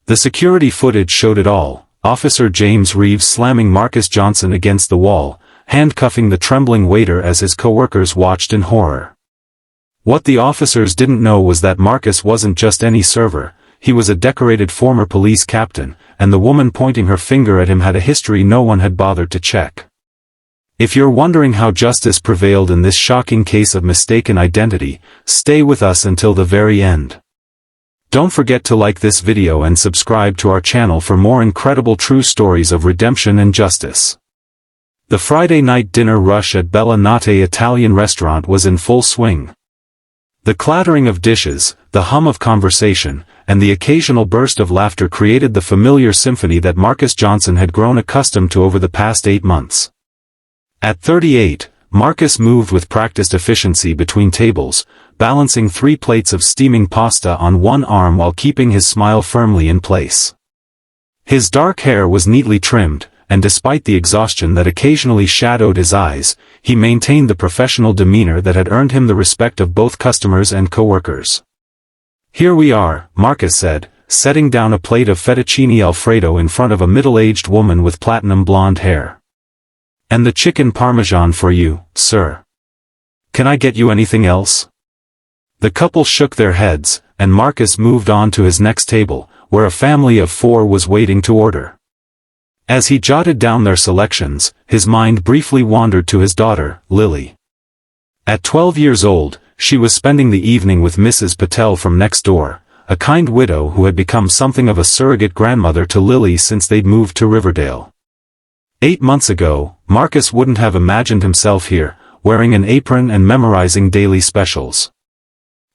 The security footage showed it all. Officer James Reeves slamming Marcus Johnson against the wall, handcuffing the trembling waiter as his co-workers watched in horror. What the officers didn't know was that Marcus wasn't just any server, he was a decorated former police captain, and the woman pointing her finger at him had a history no one had bothered to check. If you're wondering how justice prevailed in this shocking case of mistaken identity, stay with us until the very end. Don't forget to like this video and subscribe to our channel for more incredible true stories of redemption and justice. The Friday night dinner rush at Bella Notte Italian restaurant was in full swing. The clattering of dishes, the hum of conversation, and the occasional burst of laughter created the familiar symphony that Marcus Johnson had grown accustomed to over the past 8 months. At 38, Marcus moved with practiced efficiency between tables, balancing 3 plates of steaming pasta on one arm while keeping his smile firmly in place. His dark hair was neatly trimmed, and despite the exhaustion that occasionally shadowed his eyes, he maintained the professional demeanor that had earned him the respect of both customers and coworkers. "Here we are," Marcus said, setting down a plate of fettuccine alfredo in front of a middle-aged woman with platinum blonde hair. "And the chicken parmesan for you, sir. Can I get you anything else?" The couple shook their heads, and Marcus moved on to his next table, where a family of 4 was waiting to order. As he jotted down their selections, his mind briefly wandered to his daughter, Lily. At 12 years old, she was spending the evening with Mrs. Patel from next door, a kind widow who had become something of a surrogate grandmother to Lily since they'd moved to Riverdale. 8 months ago, Marcus wouldn't have imagined himself here, wearing an apron and memorizing daily specials.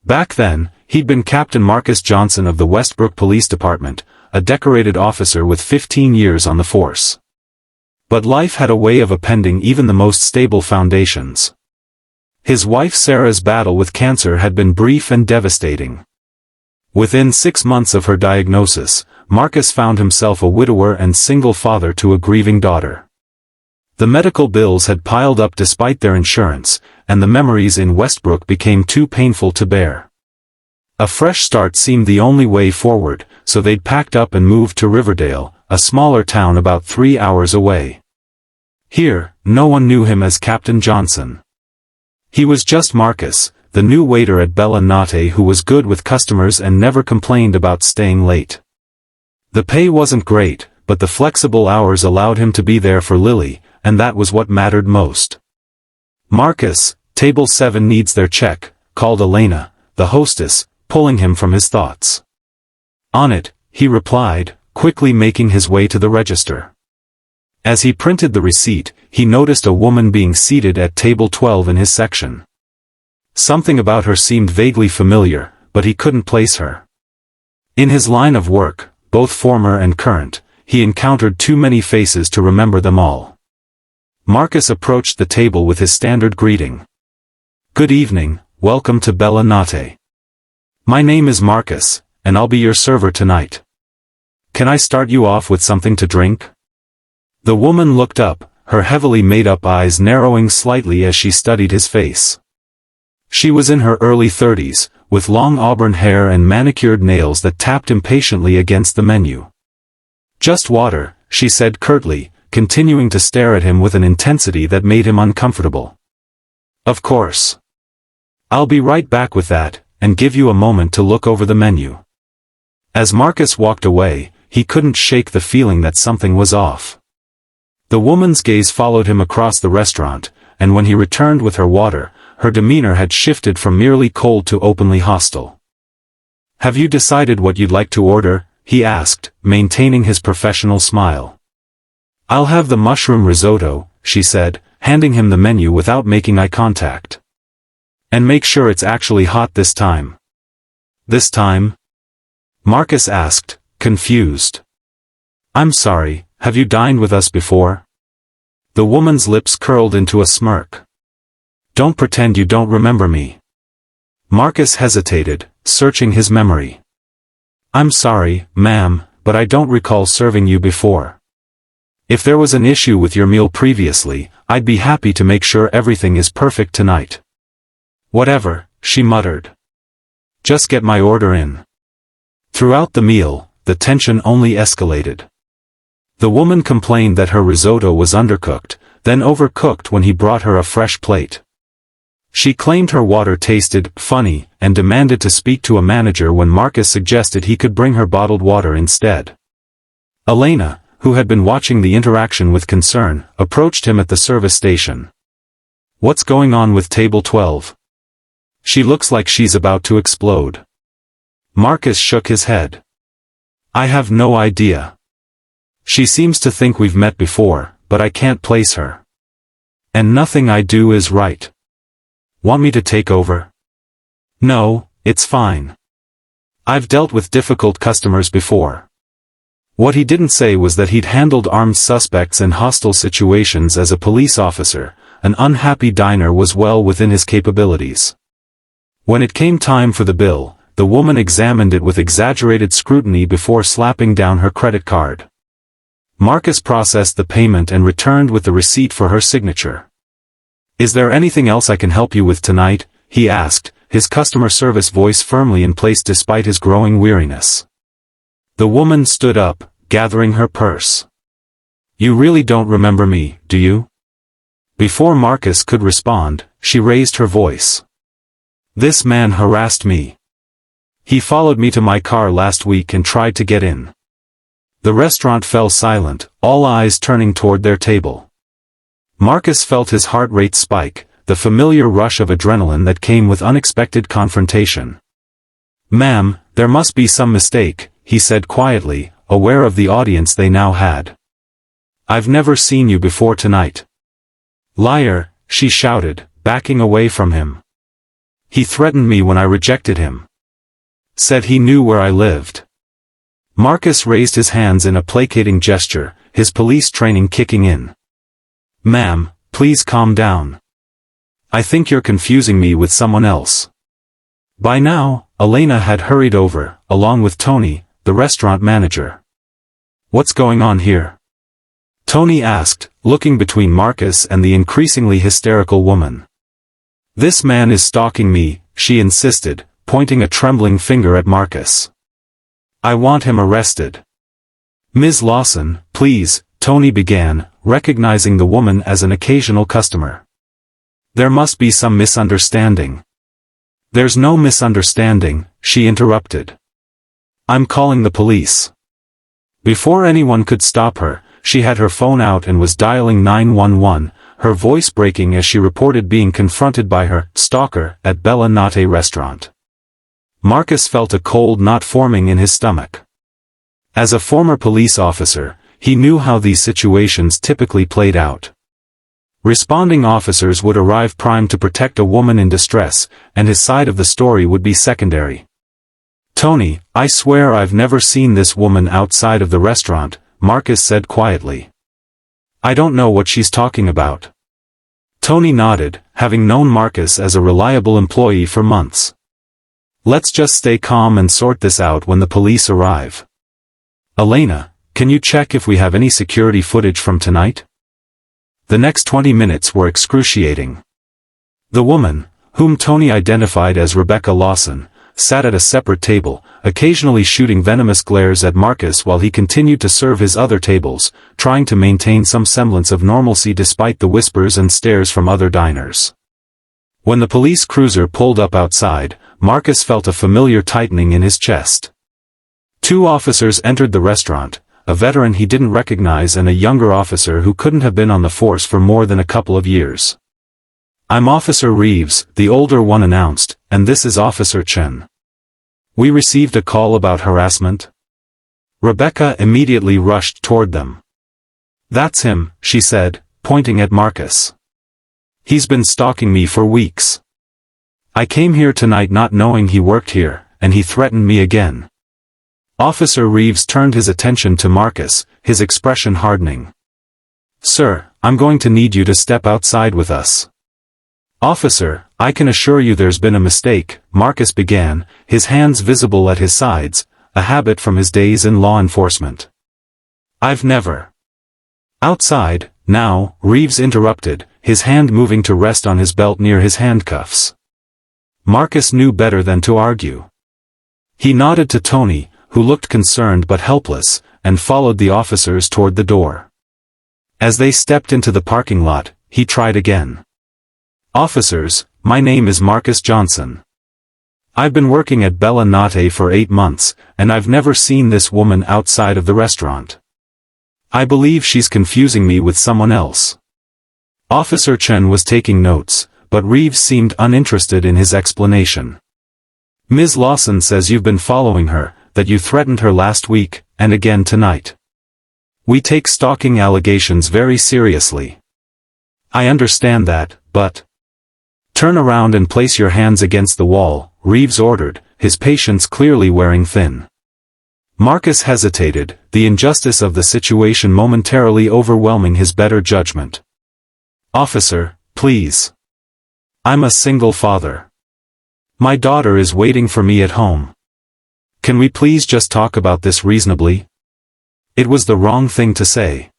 Back then, he'd been Captain Marcus Johnson of the Westbrook Police Department, a decorated officer with 15 years on the force. But life had a way of upending even the most stable foundations. His wife Sarah's battle with cancer had been brief and devastating. Within 6 months of her diagnosis, Marcus found himself a widower and single father to a grieving daughter. The medical bills had piled up despite their insurance, and the memories in Westbrook became too painful to bear. A fresh start seemed the only way forward, so they'd packed up and moved to Riverdale, a smaller town about 3 hours away. Here, no one knew him as Captain Johnson. He was just Marcus, the new waiter at Bella Notte who was good with customers and never complained about staying late. The pay wasn't great, but the flexible hours allowed him to be there for Lily, and that was what mattered most. "Marcus, table 7 needs their check," called Elena, the hostess, pulling him from his thoughts. "On it," he replied, quickly making his way to the register. As he printed the receipt, he noticed a woman being seated at table 12 in his section. Something about her seemed vaguely familiar, but he couldn't place her. In his line of work, both former and current, he encountered too many faces to remember them all. Marcus approached the table with his standard greeting. "Good evening, welcome to Bella Notte. My name is Marcus, and I'll be your server tonight. Can I start you off with something to drink?" The woman looked up, her heavily made-up eyes narrowing slightly as she studied his face. She was in her early 30s, with long auburn hair and manicured nails that tapped impatiently against the menu. "Just water," she said curtly, continuing to stare at him with an intensity that made him uncomfortable. "Of course. I'll be right back with that, and give you a moment to look over the menu." As Marcus walked away, he couldn't shake the feeling that something was off. The woman's gaze followed him across the restaurant, and when he returned with her water, her demeanor had shifted from merely cold to openly hostile. "Have you decided what you'd like to order?" he asked, maintaining his professional smile. "I'll have the mushroom risotto," she said, handing him the menu without making eye contact. "And make sure it's actually hot this time." "This time?" Marcus asked, confused. "I'm sorry, have you dined with us before?" The woman's lips curled into a smirk. "Don't pretend you don't remember me." Marcus hesitated, searching his memory. "I'm sorry, ma'am, but I don't recall serving you before. If there was an issue with your meal previously, I'd be happy to make sure everything is perfect tonight." "Whatever," she muttered. "Just get my order in." Throughout the meal, the tension only escalated. The woman complained that her risotto was undercooked, then overcooked when he brought her a fresh plate. She claimed her water tasted funny and demanded to speak to a manager when Marcus suggested he could bring her bottled water instead. Elena, who had been watching the interaction with concern, approached him at the service station. "What's going on with table 12? She looks like she's about to explode." Marcus shook his head. "I have no idea. She seems to think we've met before, but I can't place her. And nothing I do is right. Want me to take over?" "No, it's fine. I've dealt with difficult customers before." What he didn't say was that he'd handled armed suspects in hostile situations as a police officer. An unhappy diner was well within his capabilities. When it came time for the bill, the woman examined it with exaggerated scrutiny before slapping down her credit card. Marcus processed the payment and returned with the receipt for her signature. "Is there anything else I can help you with tonight?" he asked, his customer service voice firmly in place despite his growing weariness. The woman stood up, gathering her purse. "You really don't remember me, do you?" Before Marcus could respond, she raised her voice. "This man harassed me. He followed me to my car last week and tried to get in." The restaurant fell silent, all eyes turning toward their table. Marcus felt his heart rate spike, the familiar rush of adrenaline that came with unexpected confrontation. "Ma'am, there must be some mistake," he said quietly, aware of the audience they now had. "I've never seen you before tonight." "Liar," she shouted, backing away from him. "He threatened me when I rejected him. Said he knew where I lived." Marcus raised his hands in a placating gesture, his police training kicking in. "Ma'am, please calm down. I think you're confusing me with someone else." By now, Elena had hurried over, along with Tony, the restaurant manager. "What's going on here?" Tony asked, looking between Marcus and the increasingly hysterical woman. "This man is stalking me," she insisted, pointing a trembling finger at Marcus. "I want him arrested." "Ms. Lawson, please," Tony began, recognizing the woman as an occasional customer. "There must be some misunderstanding." "There's no misunderstanding," she interrupted. "I'm calling the police." Before anyone could stop her, she had her phone out and was dialing 911, her voice breaking as she reported being confronted by her stalker at Bella Nate restaurant. Marcus felt a cold knot forming in his stomach. As a former police officer, he knew how these situations typically played out. Responding officers would arrive primed to protect a woman in distress, and his side of the story would be secondary. "Tony, I swear I've never seen this woman outside of the restaurant," Marcus said quietly. "I don't know what she's talking about." Tony nodded, having known Marcus as a reliable employee for months. "Let's just stay calm and sort this out when the police arrive. Elena, can you check if we have any security footage from tonight?" The next 20 minutes were excruciating. The woman, whom Tony identified as Rebecca Lawson, sat at a separate table, occasionally shooting venomous glares at Marcus while he continued to serve his other tables, trying to maintain some semblance of normalcy despite the whispers and stares from other diners. When the police cruiser pulled up outside, Marcus felt a familiar tightening in his chest. Two officers entered the restaurant, a veteran he didn't recognize and a younger officer who couldn't have been on the force for more than a couple of years. "I'm Officer Reeves," the older one announced, "and this is Officer Chen. We received a call about harassment." Rebecca immediately rushed toward them. "That's him," she said, pointing at Marcus. "He's been stalking me for weeks. I came here tonight not knowing he worked here, and he threatened me again." Officer Reeves turned his attention to Marcus, his expression hardening. "Sir, I'm going to need you to step outside with us." "Officer, I can assure you there's been a mistake," Marcus began, his hands visible at his sides, a habit from his days in law enforcement. "I've never." "Outside, now," Reeves interrupted, his hand moving to rest on his belt near his handcuffs. Marcus knew better than to argue. He nodded to Tony, who looked concerned but helpless, and followed the officers toward the door. As they stepped into the parking lot, he tried again. "Officers, my name is Marcus Johnson. I've been working at Bella Nate for 8 months, and I've never seen this woman outside of the restaurant. I believe she's confusing me with someone else." Officer Chen was taking notes, but Reeves seemed uninterested in his explanation. "Ms. Lawson says you've been following her, that you threatened her last week, and again tonight. We take stalking allegations very seriously." "I understand that, but—" "Turn around and place your hands against the wall," Reeves ordered, his patience clearly wearing thin. Marcus hesitated, the injustice of the situation momentarily overwhelming his better judgment. "Officer, please. I'm a single father. My daughter is waiting for me at home. Can we please just talk about this reasonably?" It was the wrong thing to say.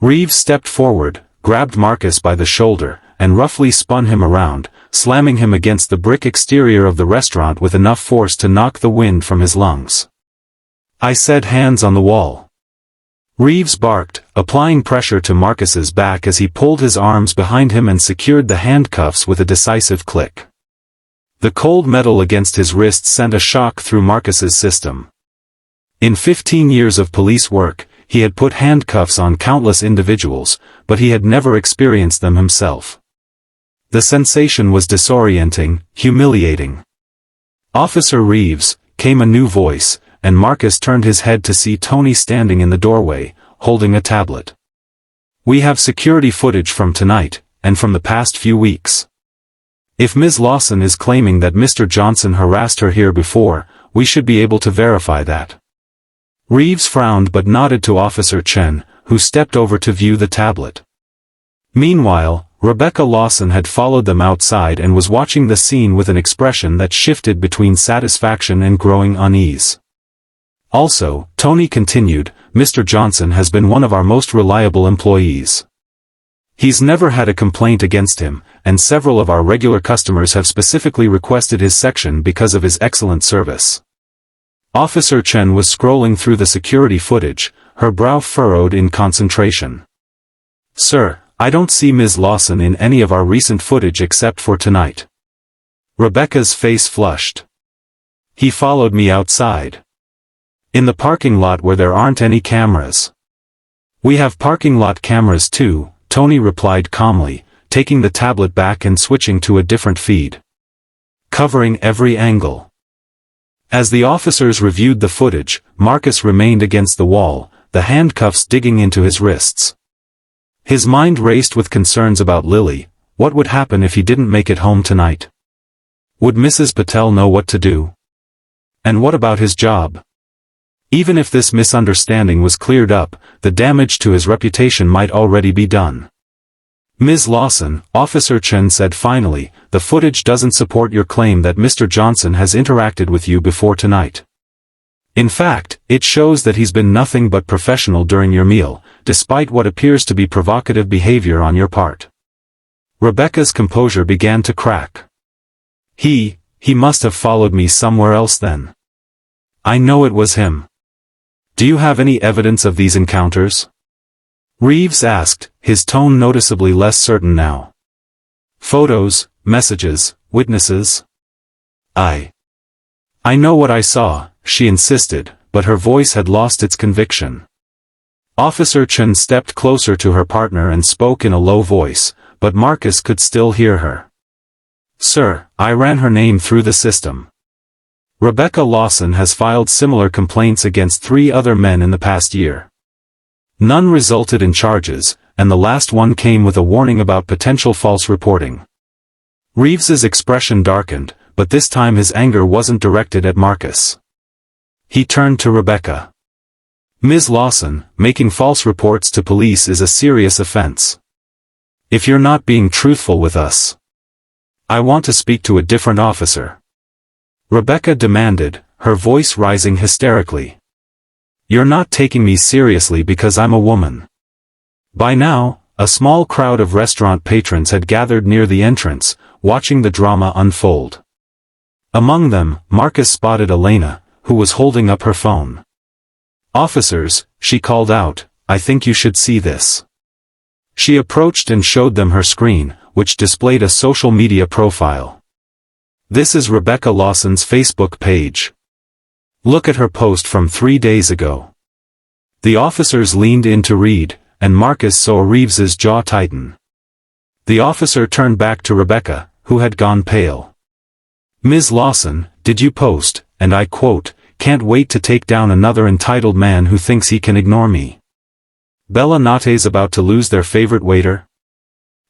Reeves stepped forward, grabbed Marcus by the shoulder, and roughly spun him around, slamming him against the brick exterior of the restaurant with enough force to knock the wind from his lungs. "I said hands on the wall." Reeves barked, applying pressure to Marcus's back as he pulled his arms behind him and secured the handcuffs with a decisive click. The cold metal against his wrists sent a shock through Marcus's system. In 15 years of police work, he had put handcuffs on countless individuals, but he had never experienced them himself. The sensation was disorienting, humiliating. "Officer Reeves," came a new voice, and Marcus turned his head to see Tony standing in the doorway, holding a tablet. "We have security footage from tonight, and from the past few weeks. If Ms. Lawson is claiming that Mr. Johnson harassed her here before, we should be able to verify that." Reeves frowned but nodded to Officer Chen, who stepped over to view the tablet. Meanwhile, Rebecca Lawson had followed them outside and was watching the scene with an expression that shifted between satisfaction and growing unease. "Also," Tony continued, "Mr. Johnson has been one of our most reliable employees. He's never had a complaint against him, and several of our regular customers have specifically requested his section because of his excellent service." Officer Chen was scrolling through the security footage, her brow furrowed in concentration. "Sir, I don't see Ms. Lawson in any of our recent footage except for tonight." Rebecca's face flushed. "He followed me outside. In the parking lot where there aren't any cameras." "We have parking lot cameras too," Tony replied calmly, taking the tablet back and switching to a different feed. "Covering every angle." As the officers reviewed the footage, Marcus remained against the wall, the handcuffs digging into his wrists. His mind raced with concerns about Lily. What would happen if he didn't make it home tonight? Would Mrs. Patel know what to do? And what about his job? Even if this misunderstanding was cleared up, the damage to his reputation might already be done. "Ms. Lawson," Officer Chen said finally, "the footage doesn't support your claim that Mr. Johnson has interacted with you before tonight. In fact, it shows that he's been nothing but professional during your meal, despite what appears to be provocative behavior on your part." Rebecca's composure began to crack. He must have followed me somewhere else then. I know it was him." "Do you have any evidence of these encounters?" Reeves asked, his tone noticeably less certain now. "Photos, messages, witnesses?" I know what I saw," she insisted, but her voice had lost its conviction. Officer Chen stepped closer to her partner and spoke in a low voice, but Marcus could still hear her. "Sir, I ran her name through the system. Rebecca Lawson has filed similar complaints against 3 other men in the past year. None resulted in charges, and the last one came with a warning about potential false reporting." Reeves's expression darkened, but this time his anger wasn't directed at Marcus. He turned to Rebecca. "Ms. Lawson, making false reports to police is a serious offense. If you're not being truthful with us, I want to speak to a different officer," Rebecca demanded, her voice rising hysterically. "You're not taking me seriously because I'm a woman." By now, a small crowd of restaurant patrons had gathered near the entrance, watching the drama unfold. Among them, Marcus spotted Elena, who was holding up her phone. "Officers," she called out, "I think you should see this." She approached and showed them her screen, which displayed a social media profile. "This is Rebecca Lawson's Facebook page. Look at her post from 3 days ago." The officers leaned in to read, and Marcus saw Reeves's jaw tighten. The officer turned back to Rebecca, who had gone pale. "Ms. Lawson, did you post, and I quote, 'Can't wait to take down another entitled man who thinks he can ignore me'? Bella Nate's about to lose their favorite waiter?"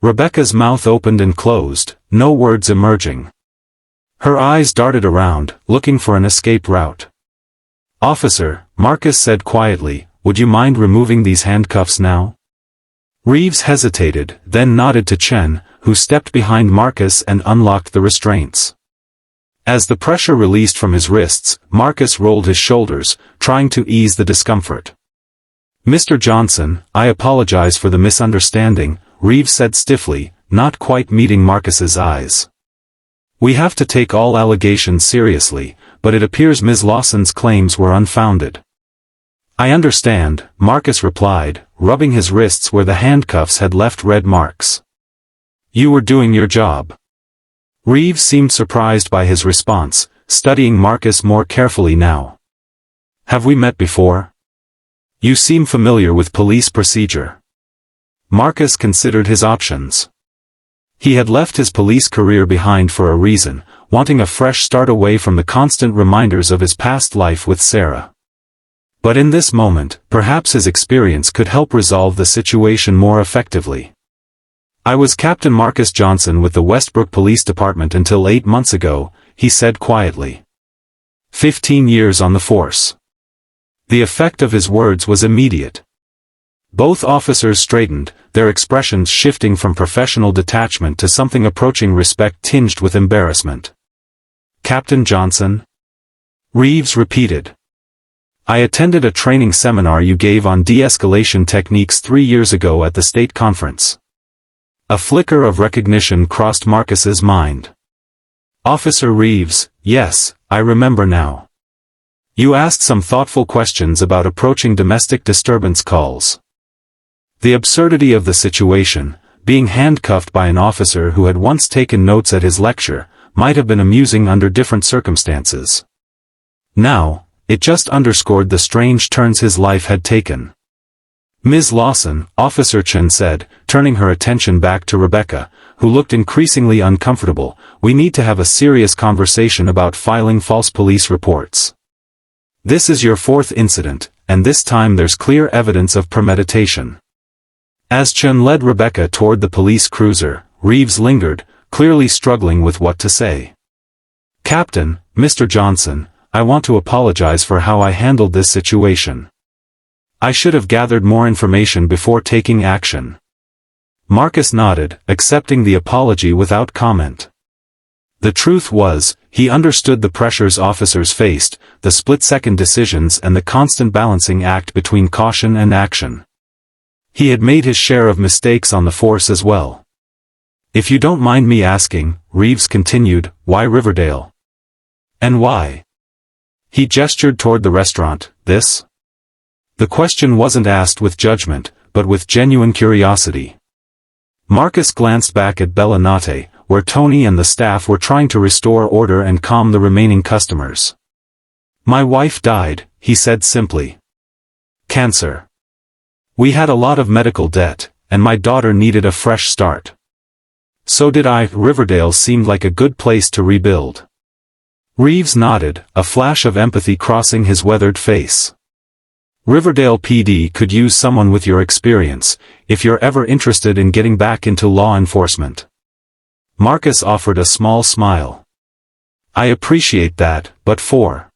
Rebecca's mouth opened and closed, no words emerging. Her eyes darted around, looking for an escape route. "Officer," Marcus said quietly, "would you mind removing these handcuffs now?" Reeves hesitated, then nodded to Chen, who stepped behind Marcus and unlocked the restraints. As the pressure released from his wrists, Marcus rolled his shoulders, trying to ease the discomfort. "Mr. Johnson, I apologize for the misunderstanding," Reeves said stiffly, not quite meeting Marcus's eyes. "We have to take all allegations seriously, but it appears Ms. Lawson's claims were unfounded." "I understand," Marcus replied, rubbing his wrists where the handcuffs had left red marks. "You were doing your job." Reeves seemed surprised by his response, studying Marcus more carefully now. "Have we met before? You seem familiar with police procedure." Marcus considered his options. He had left his police career behind for a reason, wanting a fresh start away from the constant reminders of his past life with Sarah. But in this moment, perhaps his experience could help resolve the situation more effectively. "I was Captain Marcus Johnson with the Westbrook Police Department until 8 months ago," he said quietly. 15 years on the force. The effect of his words was immediate. Both officers straightened, their expressions shifting from professional detachment to something approaching respect tinged with embarrassment. "Captain Johnson?" Reeves repeated. "I attended a training seminar you gave on de-escalation techniques 3 years ago at the state conference." A flicker of recognition crossed Marcus's mind. "Officer Reeves, yes, I remember now. You asked some thoughtful questions about approaching domestic disturbance calls." The absurdity of the situation, being handcuffed by an officer who had once taken notes at his lecture, might have been amusing under different circumstances. Now, it just underscored the strange turns his life had taken. "Ms. Lawson," Officer Chen said, turning her attention back to Rebecca, who looked increasingly uncomfortable, "we need to have a serious conversation about filing false police reports. This is your 4th incident, and this time there's clear evidence of premeditation." As Chen led Rebecca toward the police cruiser, Reeves lingered, clearly struggling with what to say. "Captain, Mr. Johnson, I want to apologize for how I handled this situation. I should have gathered more information before taking action." Marcus nodded, accepting the apology without comment. The truth was, he understood the pressures officers faced, the split-second decisions and the constant balancing act between caution and action. He had made his share of mistakes on the force as well. "If you don't mind me asking," Reeves continued, "why Riverdale? And why?" He gestured toward the restaurant. "This?" The question wasn't asked with judgment, but with genuine curiosity. Marcus glanced back at Bella Nate, where Tony and the staff were trying to restore order and calm the remaining customers. "My wife died," he said simply. "Cancer. We had a lot of medical debt, and my daughter needed a fresh start. So did I." Riverdale seemed like a good place to rebuild. Reeves nodded, a flash of empathy crossing his weathered face. "Riverdale PD could use someone with your experience, if you're ever interested in getting back into law enforcement." Marcus offered a small smile. "I appreciate that, but for